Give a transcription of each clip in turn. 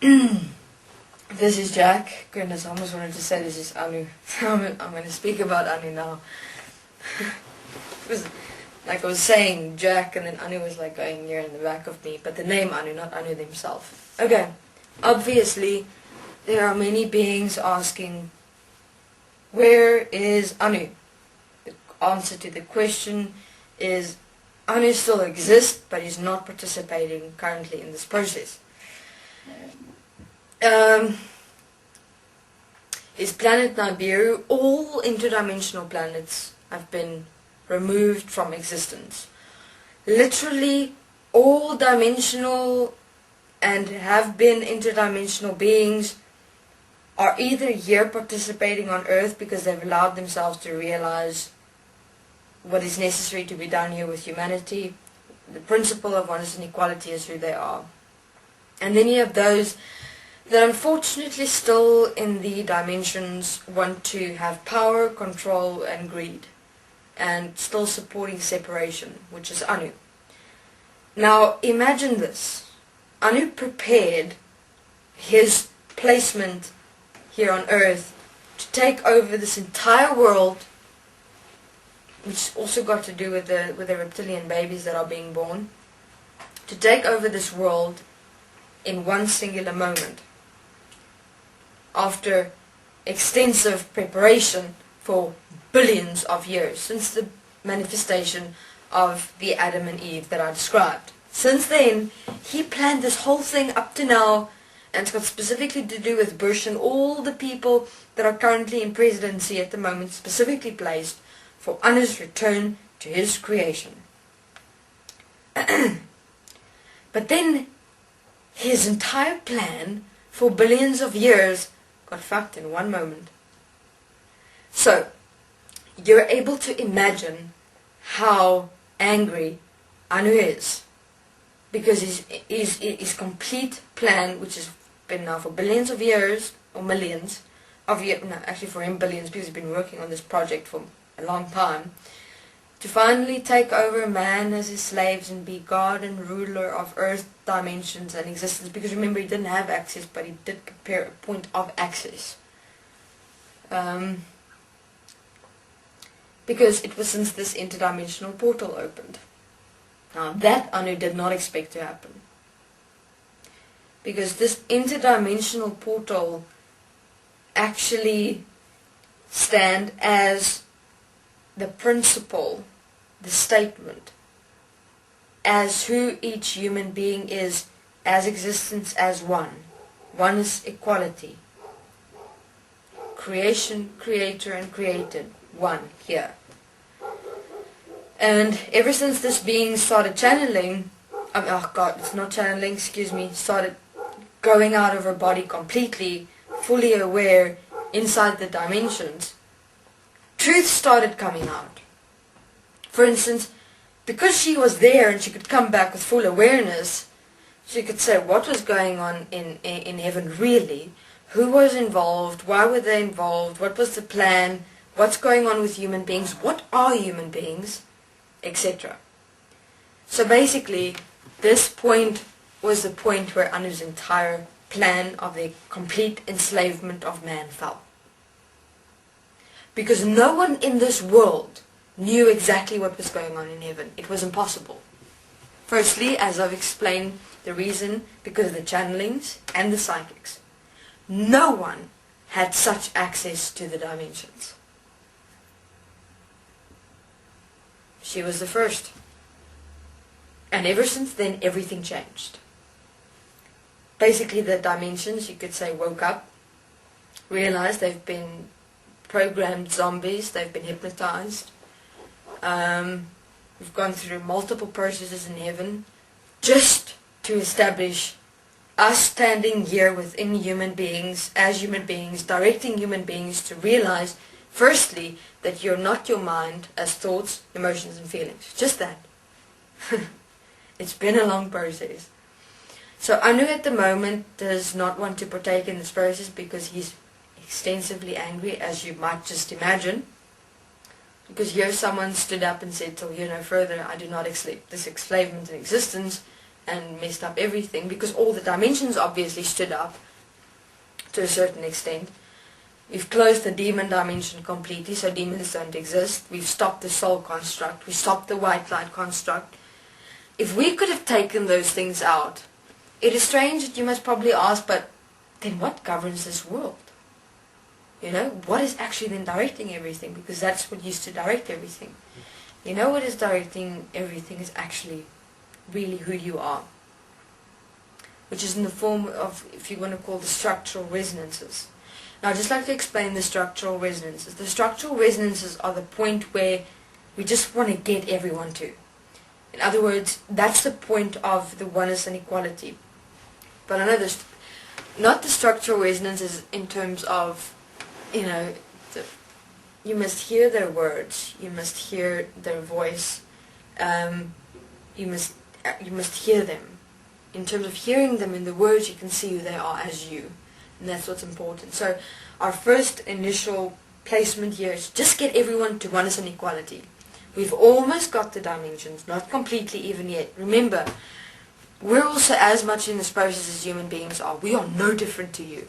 This is Jack. Goodness, I almost wanted to say this is Anu. I'm going to speak about Anu now. It was, like I was saying, Jack, and then Anu was like going near in the back of me. But the name Anu, not Anu himself. Okay, obviously, there are many beings asking, where is Anu? The answer to the question is, Anu still exists, but he's not participating currently in this process. His planet Nibiru, all interdimensional planets have been removed from existence. Literally all dimensional and have been interdimensional beings are either here participating on Earth because they've allowed themselves to realize what is necessary to be done here with humanity. The principle of oneness and equality is who they are. And then you have those that unfortunately still in the dimensions want to have power, control and greed, and still supporting separation, which is Anu. Now imagine this. Anu prepared his placement here on Earth to take over this entire world, which also got to do with the reptilian babies that are being born, to take over this world in one singular moment, after extensive preparation for billions of years, since the manifestation of the Adam and Eve that I described. Since then, he planned this whole thing up to now, and it's got specifically to do with Bush and all the people that are currently in presidency at the moment, specifically placed for Anu's return to his creation. But then, his entire plan for billions of years got fucked in one moment. So, you're able to imagine how angry Anu is, because his complete plan, which has been now for billions of years, or millions of years, no, actually for him billions, because he's been working on this project for a long time, to finally take over man as his slaves and be God and ruler of Earth, dimensions and existence. Because remember, he didn't have access, but he did prepare a point of access. Because it was since this interdimensional portal opened. Now that Anu did not expect to happen. Because this interdimensional portal actually stand as the principle, the statement, as who each human being is, as existence as one. One is equality. Creation, creator and created. One here. And ever since this being started channeling, started going out of her body completely, fully aware, inside the dimensions, truth started coming out. For instance, because she was there and she could come back with full awareness, she could say what was going on in heaven really, who was involved, why were they involved, what was the plan, what's going on with human beings, what are human beings, etc. So basically, this point was the point where Anu's entire plan of the complete enslavement of man fell. Because no one in this world knew exactly what was going on in heaven. It was impossible. Firstly, as I've explained, the reason, because of the channelings and the psychics. No one had such access to the dimensions. She was the first. And ever since then, everything changed. Basically, the dimensions, you could say, woke up, realized they've been programmed zombies, they've been hypnotized. We've gone through multiple processes in heaven just to establish us standing here within human beings, as human beings, directing human beings to realize, firstly, that you're not your mind as thoughts, emotions and feelings. Just that. It's been a long process. So Anu at the moment does not want to partake in this process because he's extensively angry, as you might just imagine. Because here someone stood up and said, till here no further, I do not accept this enslavement in existence, and messed up everything, because all the dimensions obviously stood up to a certain extent. We've closed the demon dimension completely, so demons don't exist. We've stopped the soul construct. We stopped the white light construct. If we could have taken those things out, it is strange that you must probably ask, but then what governs this world? You know, what is actually then directing everything? Because that's what used to direct everything. You know, what is directing everything is actually really who you are, which is in the form of, if you want to call, the structural resonances. Now, I'd just like to explain the structural resonances. The structural resonances are the point where we just want to get everyone to. In other words, that's the point of the oneness and equality. But I know this, not the structural resonances in terms of, you know, you must hear their words, you must hear their voice, you must hear them. In terms of hearing them in the words, you can see who they are as you. And that's what's important. So our first initial placement here is just get everyone to oneness and equality. We've almost got the dimensions, not completely even yet. Remember, we're also as much in this process as human beings are. We are no different to you.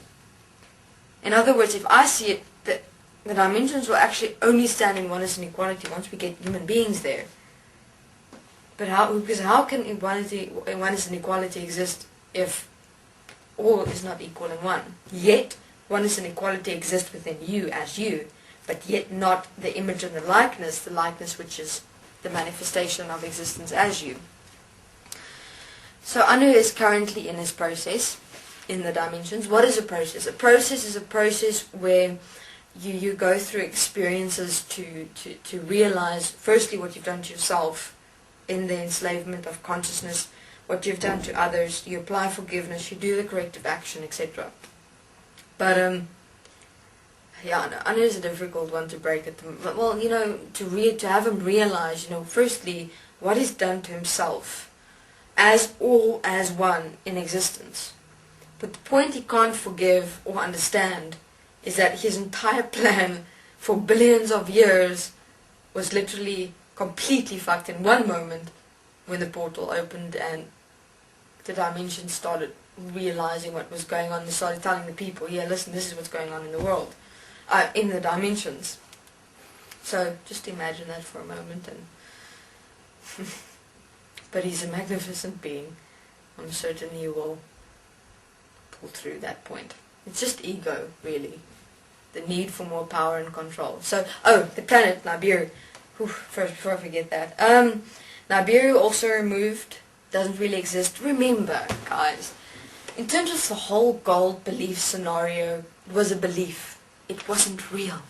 In other words, if I see it, the dimensions will actually only stand in oneness and equality once we get human beings there. But how can oneness and equality exist if all is not equal in one? Yet, oneness and equality exist within you as you, but yet not the image and the likeness which is the manifestation of existence as you. So Anu is currently in his process in the dimensions. What is a process? A process is a process where you go through experiences to realize firstly what you've done to yourself in the enslavement of consciousness, what you've done to others, you apply forgiveness, you do the corrective action, etc. But Anu is a difficult one to break at the moment. Well, you know, to have him realize, you know, firstly what he's done to himself as all as one in existence. But the point he can't forgive or understand is that his entire plan for billions of years was literally completely fucked in one moment when the portal opened and the dimension started realizing what was going on. They started telling the people, yeah, listen, this is what's going on in the world, in the dimensions. So just imagine that for a moment. And but he's a magnificent being. I'm certain he will pull through that point. It's just ego, really. The need for more power and control. So, the planet Nibiru. First, before I forget that. Nibiru also removed, doesn't really exist. Remember, guys, in terms of the whole gold belief scenario, it was a belief. It wasn't real.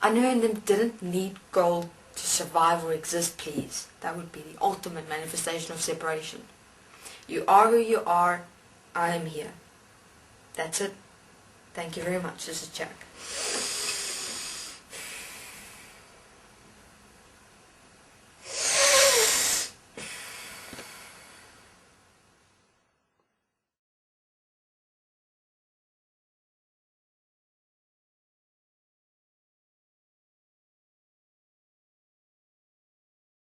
Anu and them didn't need gold to survive or exist, please. That would be the ultimate manifestation of separation. You are who you are. I am here. That's it. Thank you very much. This is Jack.